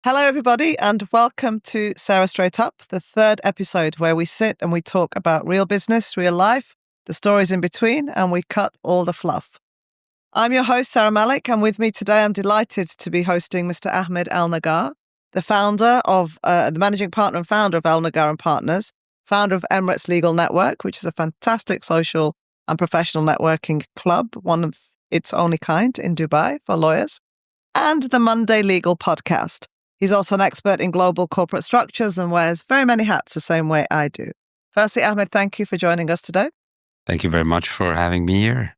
Hello, everybody, and welcome to Sarah Straight Up, the third episode where we sit and we talk about real business, real life, the stories in between, and we cut all the fluff. I'm your host, Sarah Malik, and with me today, I'm delighted to be hosting Mr. Ahmed Elnaggar, the managing partner and founder of Elnaggar Partners, founder of Emirates Legal Network, which is a fantastic social and professional networking club, one of its only kind in Dubai for lawyers, and the Monday Legal podcast. He's also an expert in global corporate structures and wears very many hats the same way I do. Firstly, Ahmed, thank you for joining us today. Thank you very much for having me here.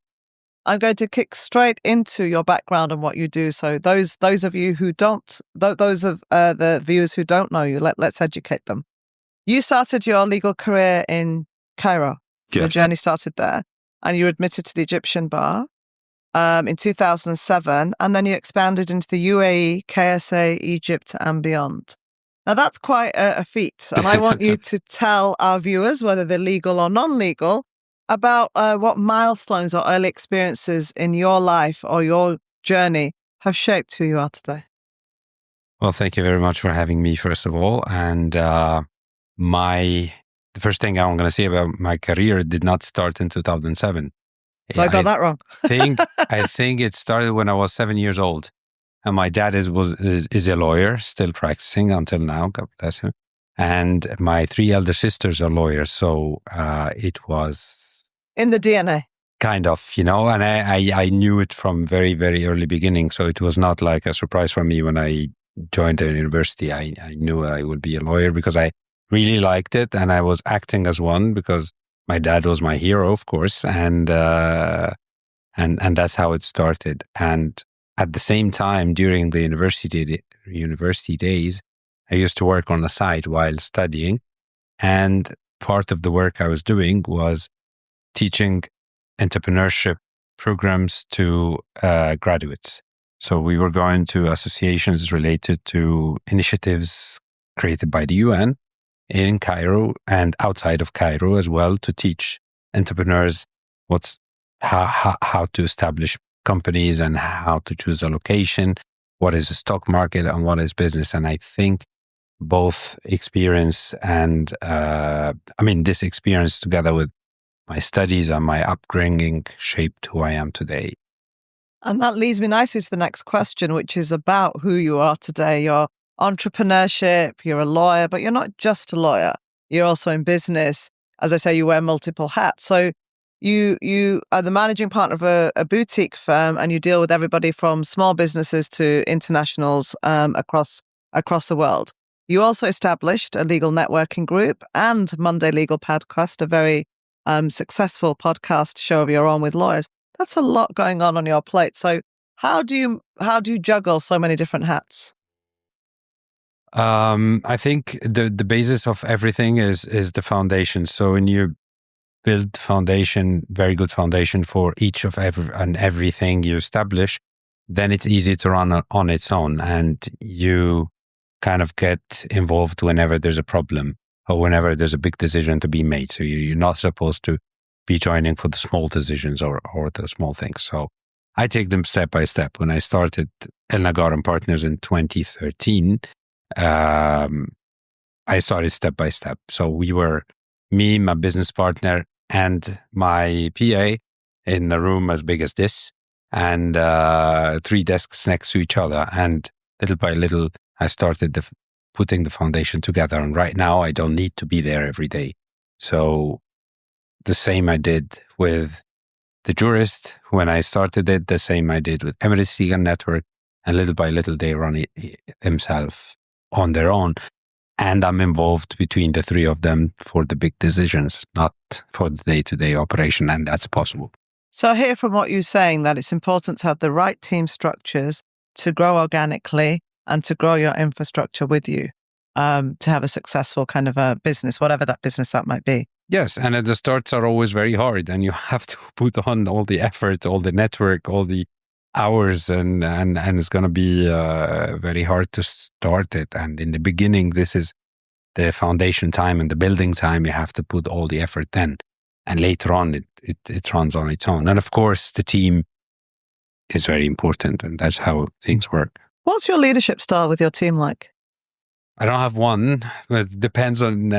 I'm going to kick straight into your background and what you do. So those of you who don't, those of the viewers who don't know you, let's educate them. You started your legal career in Cairo. Yes. Your journey started there, and you were admitted to the Egyptian bar in 2007, and then you expanded into the UAE, KSA, Egypt, and beyond. Now, that's quite a feat, and I want you to tell our viewers, whether they're legal or non-legal, about what milestones or early experiences in your life or your journey have shaped who you are today. Well, thank you very much for having me, first of all. And the first thing I'm going to say about my career did not start in 2007. So I got that wrong. I think it started when I was 7 years old. And my dad is a lawyer, still practicing until now, God bless him. And my 3 elder sisters are lawyers. So it was... in the DNA. Kind of, and I knew it from very, very early beginning. So it was not like a surprise for me when I joined the university. I knew I would be a lawyer because I really liked it. And I was acting as one because my dad was my hero, of course, and that's how it started. And at the same time, during the university days, I used to work on the side while studying. And part of the work I was doing was teaching entrepreneurship programs to graduates. So we were going to associations related to initiatives created by the UN in Cairo and outside of Cairo as well, to teach entrepreneurs how to establish companies and how to choose a location, what is the stock market and what is business. And I think both experience and this experience together with my studies and my upbringing shaped who I am today. And that leads me nicely to the next question, which is about who you are today. Your entrepreneurship, you're a lawyer, but you're not just a lawyer. You're also in business. As I say, you wear multiple hats. So you are the managing partner of a boutique firm, and you deal with everybody from small businesses to internationals across the world. You also established a legal networking group and Monday Legal Podcast, a very successful podcast show of your own with lawyers. That's a lot going on your plate. So how do you juggle so many different hats? I think the basis of everything is the foundation. So when you build very good foundation for each of everything you establish, then it's easy to run on its own, and you kind of get involved whenever there's a problem or whenever there's a big decision to be made. So you're not supposed to be joining for the small decisions or the small things. So I take them step by step. When I started Elnaggar Partners in 2013, I started step by step. So we were me, my business partner, and my PA in a room as big as this, and 3 desks next to each other. And little by little, I started putting the foundation together. And right now, I don't need to be there every day. So the same I did with the jurist when I started it, the same I did with Emirates Legal Network, and little by little, they run it themselves on their own. And I'm involved between the 3 of them for the big decisions, not for the day-to-day operation. And that's possible. So I hear from what you're saying that it's important to have the right team structures to grow organically and to grow your infrastructure with you, to have a successful kind of a business, whatever that business that might be. Yes. And the starts are always very hard, and you have to put on all the effort, all the network, all the hours, and it's going to be very hard to start it. And in the beginning, this is the foundation time and the building time. You have to put all the effort then, and later on it runs on its own. And of course, the team is very important, and that's how things work. What's your leadership style with your team like? I don't have one. It depends on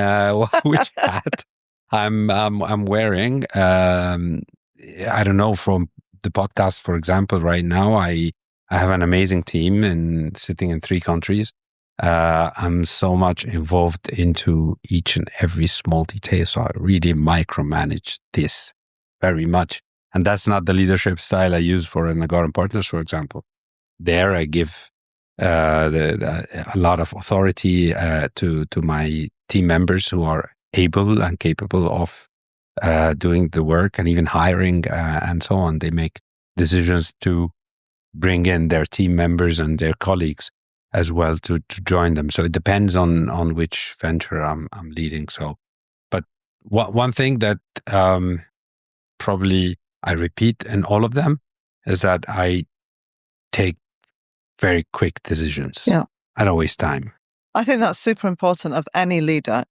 which hat I'm wearing. I don't know. From the podcast, for example, right now I have an amazing team and sitting in 3 countries. I'm so much involved into each and every small detail, so I really micromanage this very much. And that's not the leadership style I use for Elnaggar Partners, for example. There, I give a lot of authority to my team members who are able and capable of doing the work and even hiring and so on. They make decisions to bring in their team members and their colleagues as well to join them. So it depends on which venture I'm leading. So, but one thing that probably I repeat in all of them is that I take very quick decisions. Yeah. I don't waste time. I think that's super important of any leader.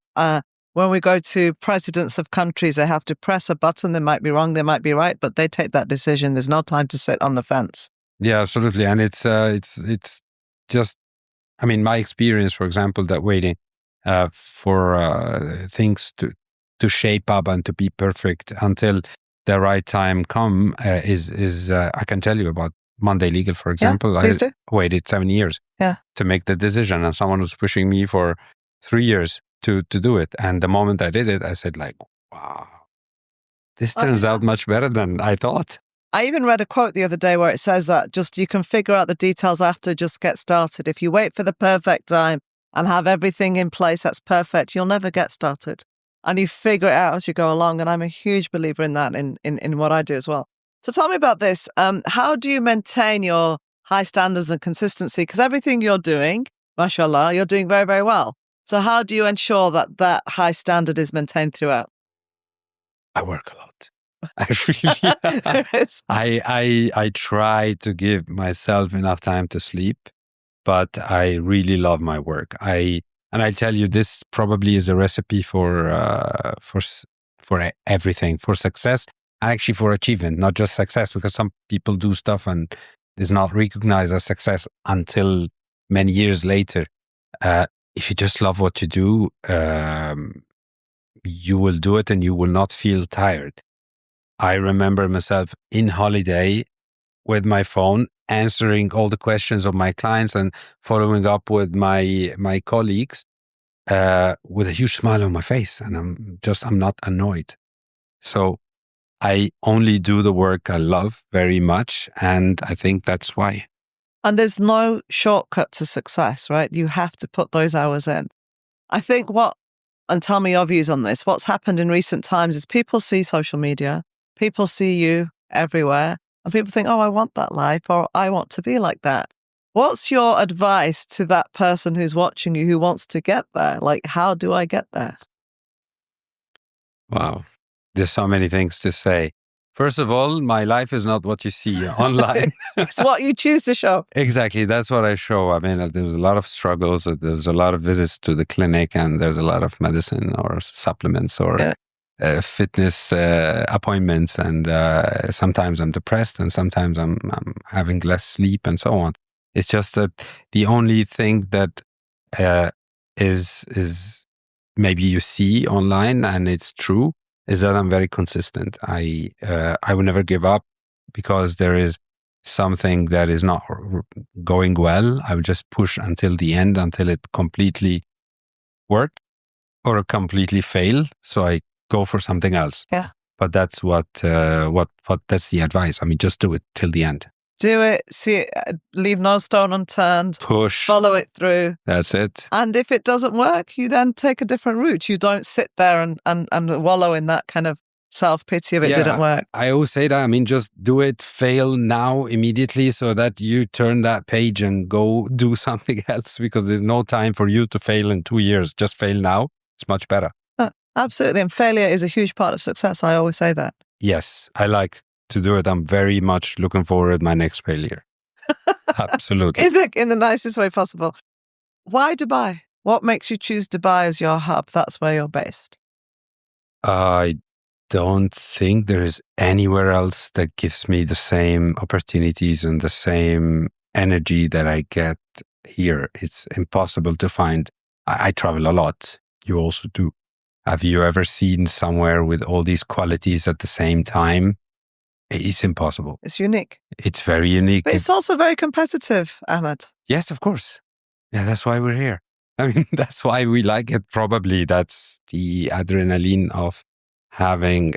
When we go to presidents of countries, they have to press a button. They might be wrong, they might be right, but they take that decision. There's no time to sit on the fence. Yeah, absolutely. And it's just, I mean, my experience, for example, that waiting for things to shape up and to be perfect until the right time come is I can tell you about Monday Legal, for example. Yeah, please do. I waited 7 years to make the decision, and someone was pushing me for 3 years to do it. And the moment I did it, I said like, wow, this turns out much better than I thought. I even read a quote the other day where it says that just you can figure out the details after, just get started. If you wait for the perfect time and have everything in place that's perfect, you'll never get started. And you figure it out as you go along. And I'm a huge believer in that in what I do as well. So tell me about this. How do you maintain your high standards and consistency? Because everything you're doing, mashallah, you're doing very, very well. So how do you ensure that that high standard is maintained throughout? I work a lot. I really, I try to give myself enough time to sleep, but I really love my work. And I tell you, this probably is a recipe for everything, for success, and actually for achievement, not just success, because some people do stuff and is not recognized as success until many years later. If you just love what you do, you will do it and you will not feel tired. I remember myself in holiday with my phone, answering all the questions of my clients and following up with my colleagues with a huge smile on my face. And I'm not annoyed. So I only do the work I love very much. And I think that's why. And there's no shortcut to success, right? You have to put those hours in. I think and tell me your views on this, what's happened in recent times is people see social media, people see you everywhere, and people think, oh, I want that life, or I want to be like that. What's your advice to that person who's watching you, who wants to get there? Like, how do I get there? Wow. There's so many things to say. First of all, my life is not what you see online. It's what you choose to show. Exactly. That's what I show. I mean, there's a lot of struggles. There's a lot of visits to the clinic, and there's a lot of medicine or supplements or fitness appointments. And sometimes I'm depressed, and sometimes I'm having less sleep and so on. It's just that the only thing that is maybe you see online, and it's true, is that I'm very consistent. I will never give up because there is something that is not going well. I will just push until the end, until it completely work or completely fail. So I go for something else. Yeah. But that's what that's the advice. I mean, just do it till the end. Do it, see it, leave no stone unturned. Push. Follow it through. That's it. And if it doesn't work, you then take a different route. You don't sit there and wallow in that kind of self-pity if it didn't work. I always say that. I mean, just do it, fail now immediately so that you turn that page and go do something else, because there's no time for you to fail in 2 years. Just fail now. It's much better. Absolutely. And failure is a huge part of success. I always say that. Yes, I like to do it. I'm very much looking forward to my next failure. Absolutely. In the nicest way possible. Why Dubai? What makes you choose Dubai as your hub? That's where you're based. I don't think there is anywhere else that gives me the same opportunities and the same energy that I get here. It's impossible to find I travel a lot. You also do. Have you ever seen somewhere with all these qualities at the same time? It's impossible. It's unique. It's very unique. But it's also very competitive, Ahmed. Yes, of course. Yeah, that's why we're here. I mean, that's why we like it. Probably that's the adrenaline of having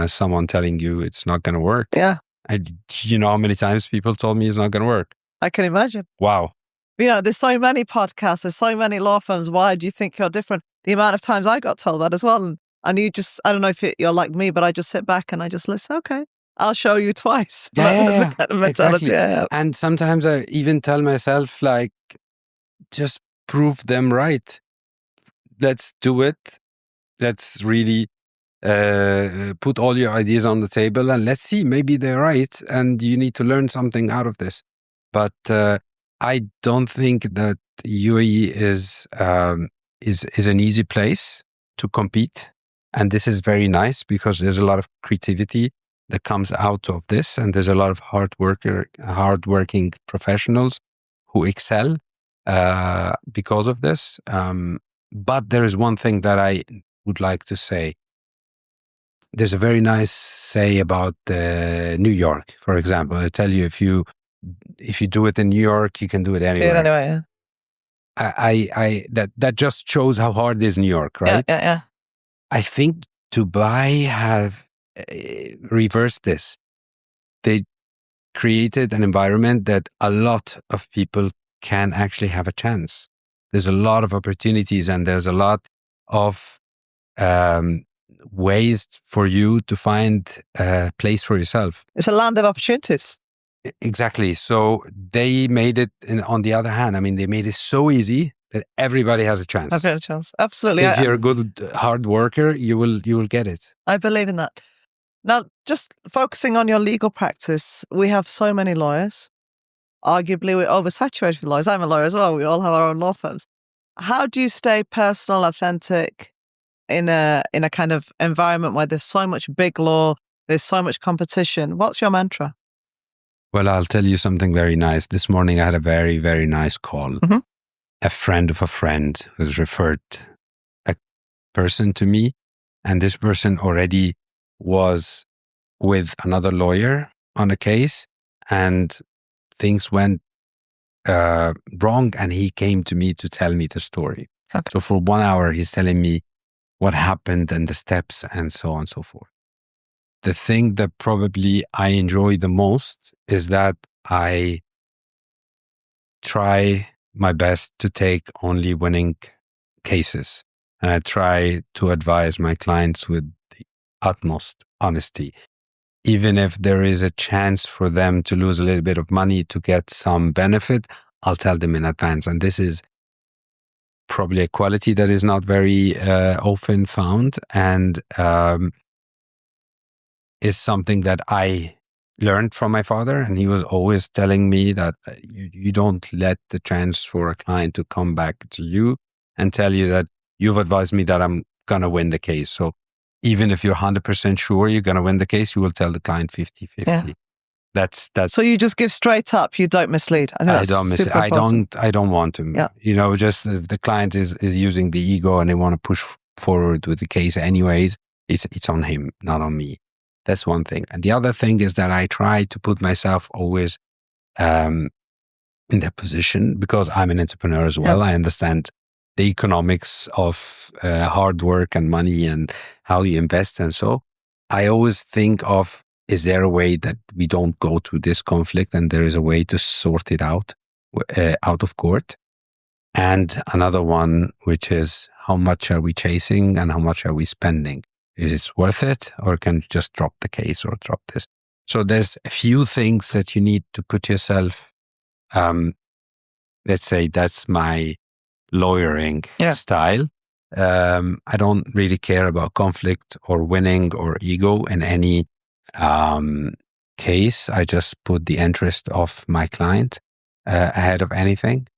someone telling you it's not going to work. Yeah. And you know how many times people told me it's not going to work? I can imagine. Wow. You know, there's so many podcasts, there's so many law firms. Why do you think you're different? The amount of times I got told that as well. And you just, I don't know if you're like me, but I just sit back and I just listen. Okay, I'll show you twice. Yeah, That's the kind of mentality exactly. I have. And sometimes I even tell myself, like, just prove them right. Let's do it. Let's really put all your ideas on the table and let's see, maybe they're right and you need to learn something out of this. But I don't think that UAE is an easy place to compete. And this is very nice because there's a lot of creativity that comes out of this. And there's a lot of hardworking professionals who excel because of this. But there is one thing that I would like to say. There's a very nice say about New York, for example. I tell you, if you do it in New York, you can do it anywhere. Do it anyway, yeah. That just shows how hard is New York, right? Yeah. I think Dubai have reversed this. They created an environment that a lot of people can actually have a chance. There's a lot of opportunities and there's a lot of ways for you to find a place for yourself. It's a land of opportunities. Exactly. So they made it, on the other hand, I mean, they made it so easy that everybody has a chance. I've had a chance. Absolutely. If you're a good hard worker, you will get it. I believe in that. Now, just focusing on your legal practice, we have so many lawyers. Arguably, we're oversaturated with lawyers. I'm a lawyer as well. We all have our own law firms. How do you stay personal, authentic in a kind of environment where there's so much big law, there's so much competition? What's your mantra? Well, I'll tell you something very nice. This morning, I had a very, very nice call. Mm-hmm. A friend of a friend has referred a person to me, and this person already was with another lawyer on a case, and things went wrong, and he came to me to tell me the story. Okay. So for 1 hour, he's telling me what happened and the steps and so on and so forth. The thing that probably I enjoy the most is that I try my best to take only winning cases. And I try to advise my clients with the utmost honesty. Even if there is a chance for them to lose a little bit of money to get some benefit, I'll tell them in advance. And this is probably a quality that is not very often found, and is something that I learned from my father. And he was always telling me that you don't let the chance for a client to come back to you and tell you that you've advised me that I'm going to win the case. So even if you're 100% sure you're going to win the case, you will tell the client 50-50. Yeah. That's so you just give straight up. You don't mislead. I don't mislead. I don't want to. Yeah. You know, just if the client is using the ego and they want to push forward with the case anyways, it's on him, not on me. That's one thing. And the other thing is that I try to put myself always in that position, because I'm an entrepreneur as well. Yeah. I understand the economics of hard work and money and how you invest. And so I always think of, is there a way that we don't go to this conflict and there is a way to sort it out of court? And another one, which is, how much are we chasing and how much are we spending? Is it worth it, or can you just drop the case or drop this? So there's a few things that you need to put yourself, let's say that's my lawyering style. I don't really care about conflict or winning or ego in any case. I just put the interest of my client ahead of anything.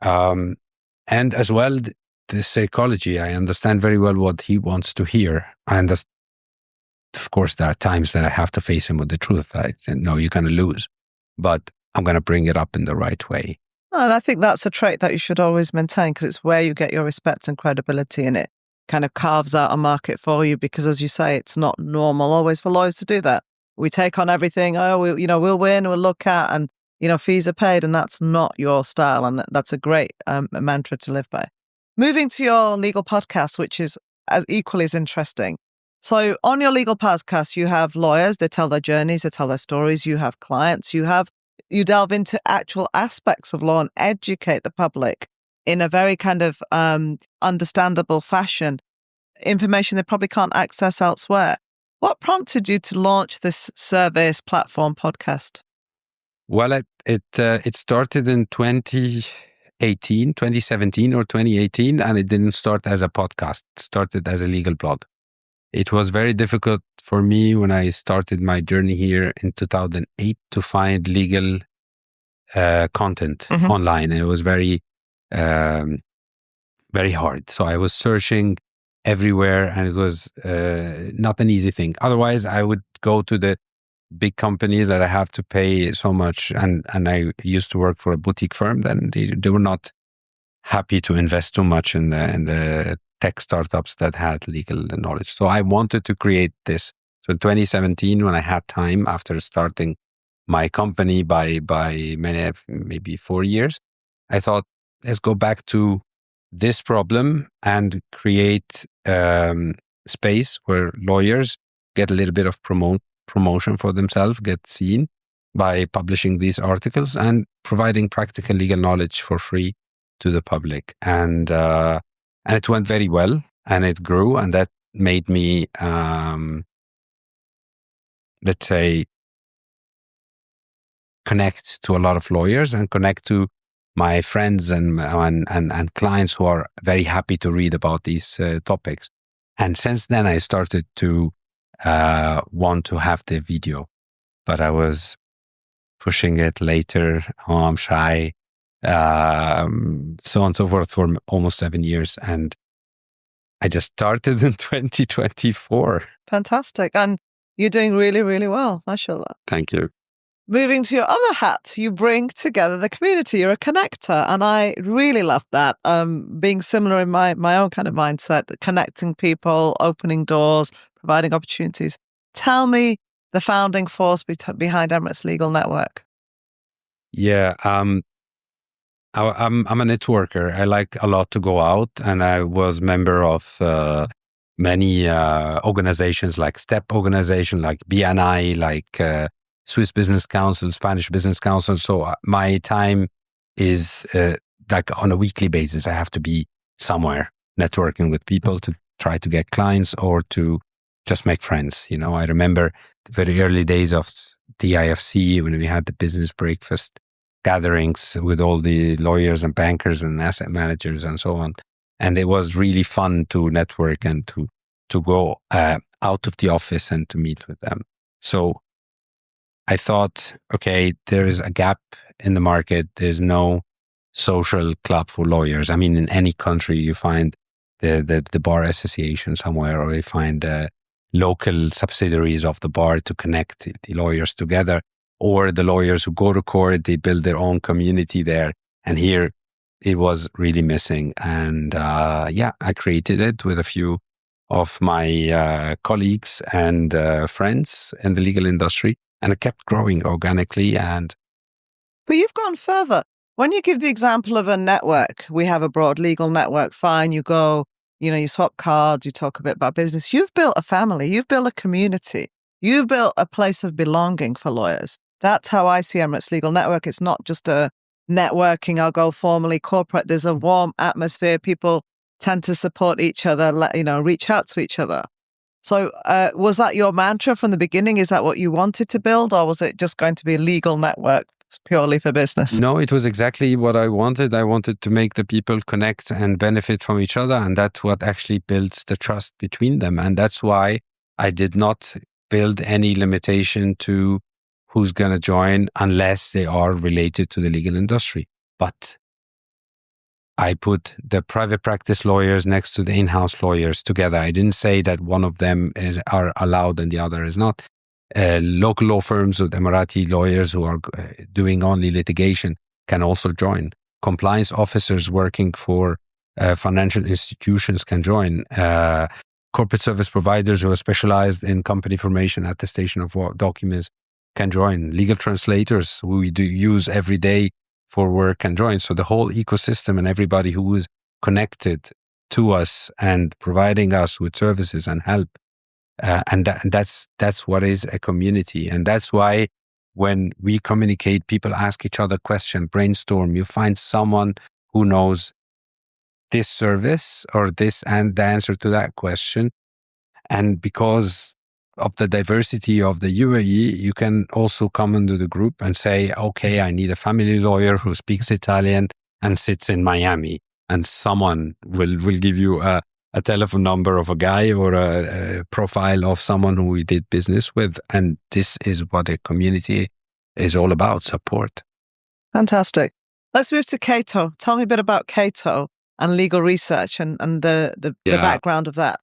And as well, the psychology, I understand very well what he wants to hear. And of course, there are times that I have to face him with the truth. I know you're going to lose, but I'm going to bring it up in the right way. And I think that's a trait that you should always maintain because it's where you get your respect and credibility, and it kind of carves out a market for you because, as you say, it's not normal always for lawyers to do that. We take on everything. Oh, we'll win, we'll look at, and, fees are paid, and that's not your style. And that's a great mantra to live by. Moving to your legal podcast, which is equally as interesting. So on your legal podcast, you have lawyers, they tell their journeys, they tell their stories. You have clients, you delve into actual aspects of law and educate the public in a very kind of understandable fashion, information they probably can't access elsewhere. What prompted you to launch this service platform podcast? Well, it started in 2017 or 2018, and it didn't start as a podcast. It started as a legal blog. It was very difficult for me when I started my journey here in 2008 to find legal content online. And it was very, very hard. So I was searching everywhere, and it was not an easy thing. Otherwise, I would go to the big companies that I have to pay so much. And I used to work for a boutique firm. Then they were not happy to invest too much in the tech startups that had legal knowledge. So I wanted to create this. So in 2017, when I had time after starting my company by maybe 4 years, I thought, let's go back to this problem and create space where lawyers get a little bit of promotion for themselves, get seen by publishing these articles and providing practical legal knowledge for free to the public. And it went very well, and it grew, and that made me, let's say, connect to a lot of lawyers and connect to my friends and clients who are very happy to read about these topics. And since then, I started to want to have the video, but I was pushing it later. Oh, I'm shy. So on and so forth for almost 7 years. And I just started in 2024. Fantastic. And you're doing really, really well. MashaAllah. Thank you. Moving to your other hat, you bring together the community. You're a connector. And I really love that. Being similar in my own kind of mindset, connecting people, opening doors, providing opportunities. Tell me the founding force behind Emirates Legal Network. Yeah. I'm a networker. I like a lot to go out, and I was member of many organizations like STEP organization, like BNI, like Swiss Business Council, Spanish Business Council. So my time is like on a weekly basis. I have to be somewhere networking with people to try to get clients or to just make friends. I remember the very early days of the IFC when we had the business breakfast gatherings with all the lawyers and bankers and asset managers and so on. And it was really fun to network and to go out of the office and to meet with them. So I thought, okay, there is a gap in the market. There's no social club for lawyers. I mean, in any country, you find the bar association somewhere, or you find local subsidiaries of the bar to connect the lawyers together. Or the lawyers who go to court, they build their own community there. And here it was really missing. And I created it with a few of my colleagues and friends in the legal industry. And it kept growing organically. But you've gone further. When you give the example of a network, we have a broad legal network, fine, you go, you swap cards, you talk a bit about business. You've built a family, you've built a community, you've built a place of belonging for lawyers. That's how I see Emirates Legal Network. It's not just a networking, I'll go formally corporate. There's a warm atmosphere. People tend to support each other, reach out to each other. So was that your mantra from the beginning? Is that what you wanted to build, or was it just going to be a legal network purely for business? No, it was exactly what I wanted. I wanted to make the people connect and benefit from each other. And that's what actually builds the trust between them. And that's why I did not build any limitation to who's going to join unless they are related to the legal industry. But I put the private practice lawyers next to the in-house lawyers together. I didn't say that one of them are allowed and the other is not. Local law firms with Emirati lawyers who are doing only litigation can also join. compliance officers working for financial institutions can join. Corporate service providers who are specialized in company formation, attestation of documents can join. Legal translators who we do use every day for work can join. So the whole ecosystem and everybody who is connected to us and providing us with services and help. And that's what is a community. And that's why when we communicate, people ask each other questions, brainstorm, you find someone who knows this service or this and the answer to that question. And because of the diversity of the UAE, you can also come into the group and say, okay, I need a family lawyer who speaks Italian and sits in Miami. And someone will give you a telephone number of a guy or a profile of someone who we did business with. And this is what a community is all about, support. Fantastic. Let's move to Kato. Tell me a bit about Kato and legal research and the background of that.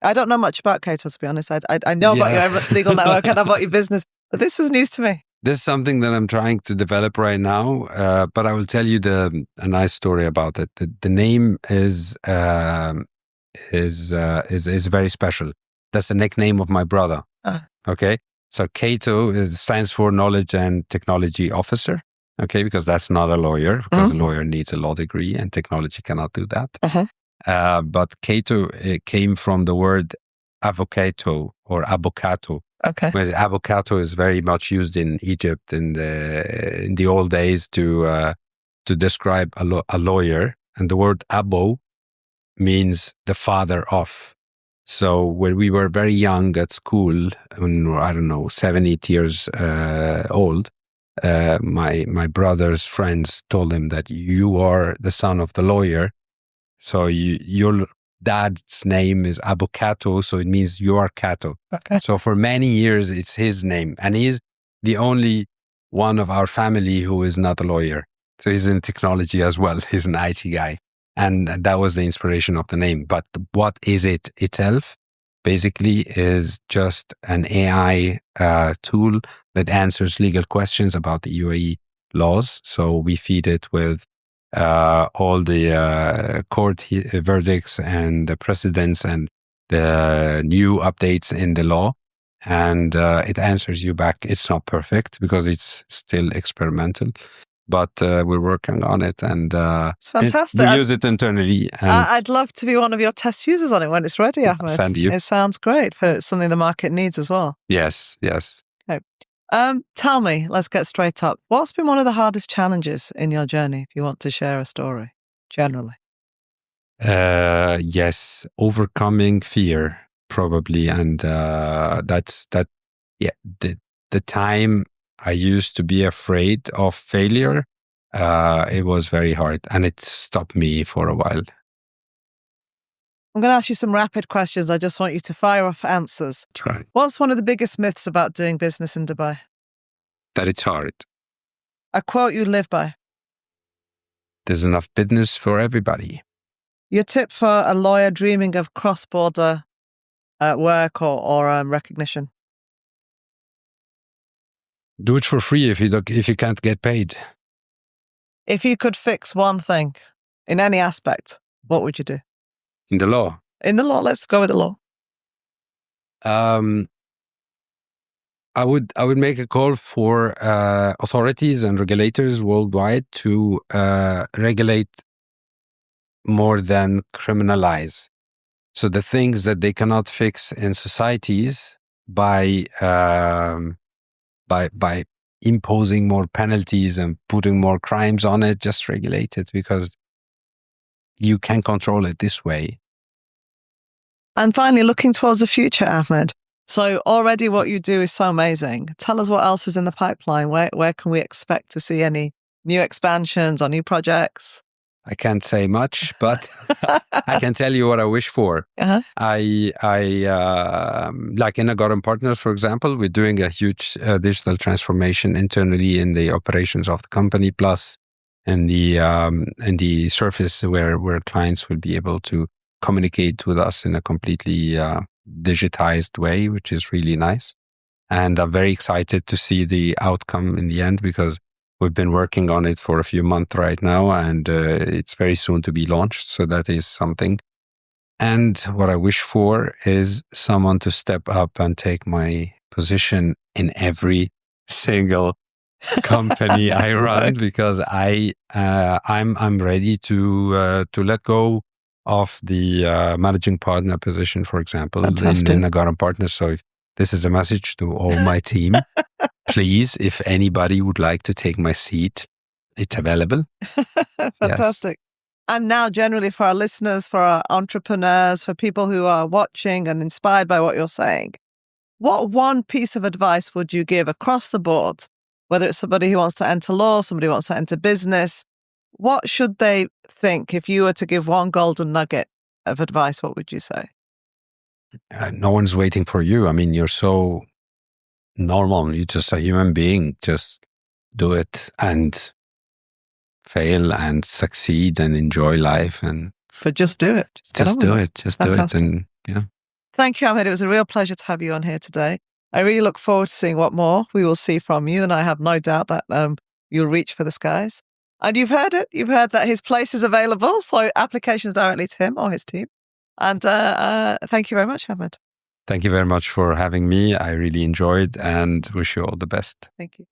I don't know much about Kato, to be honest. I know about your Emirates Legal Network and about your business, but this was news to me. This is something that I'm trying to develop right now, but I will tell you a nice story about it. The name is very special. That's the nickname of my brother. Okay, so Kato stands for Knowledge and Technology Officer. Okay, because that's not a lawyer, because a lawyer needs a law degree and technology cannot do that. But Kato came from the word avocato or avocato. Okay. Where avocato is very much used in Egypt in the old days to describe a lawyer, and the word abo means the father of. So when we were very young at school, when I don't know 7, 8 years old, my brother's friends told him that you are the son of the lawyer, so your dad's name is Abu Kato, so it means you are Kato. Okay. So for many years, it's his name. And he's the only one of our family who is not a lawyer. So he's in technology as well. He's an IT guy. And that was the inspiration of the name. But what is it itself? Basically is just an AI tool that answers legal questions about the UAE laws. So we feed it with all the court verdicts and the precedents and the new updates in the law. And it answers you back. It's not perfect because it's still experimental, but we're working on it. And it's fantastic. We use it internally. And I'd love to be one of your test users on it when it's ready, Ahmed. Send you. It sounds great for something the market needs as well. Yes. Okay. Tell me, let's get straight up. What's been one of the hardest challenges in your journey, if you want to share a story, generally? Yes, overcoming fear, probably. And that's that. Yeah, the time I used to be afraid of failure, it was very hard, and it stopped me for a while. I'm going to ask you some rapid questions. I just want you to fire off answers. Try. What's one of the biggest myths about doing business in Dubai? That it's hard. A quote you live by? There's enough business for everybody. Your tip for a lawyer dreaming of cross-border work or recognition? Do it for free if you can't get paid. If you could fix one thing in any aspect, what would you do? In the law? In the law, let's go with the law. I would make a call for authorities and regulators worldwide to regulate more than criminalize. So the things that they cannot fix in societies by imposing more penalties and putting more crimes on it, just regulate it because you can control it this way. And finally, looking towards the future, Ahmed. So already what you do is so amazing. Tell us what else is in the pipeline. Where can we expect to see any new expansions or new projects? I can't say much, but I can tell you what I wish for. Uh-huh. I like Elnaggar Partners, for example, we're doing a huge digital transformation internally in the operations of the company, plus in the surface where clients will be able to communicate with us in a completely digitized way, which is really nice. And I'm very excited to see the outcome in the end because we've been working on it for a few months right now, and it's very soon to be launched. So that is something. And what I wish for is someone to step up and take my position in every single company I run, because I'm ready to let go of the managing partner position, for example, in Elnaggar Partners. So if this is a message to all my team, please, if anybody would like to take my seat, it's available. Fantastic. Yes. And now generally for our listeners, for our entrepreneurs, for people who are watching and inspired by what you're saying, what one piece of advice would you give across the board, whether it's somebody who wants to enter law, somebody who wants to enter business? What should they think? If you were to give one golden nugget of advice, what would you say? No one's waiting for you. I mean, you're so normal. You're just a human being. Just do it and fail and succeed and enjoy life. But just do it. Just do it. Just do it. And yeah. Thank you, Ahmed. It was a real pleasure to have you on here today. I really look forward to seeing what more we will see from you. And I have no doubt that you'll reach for the skies. And you've heard it. You've heard that his place is available. So applications directly to him or his team. And thank you very much, Ahmed. Thank you very much for having me. I really enjoyed and wish you all the best. Thank you.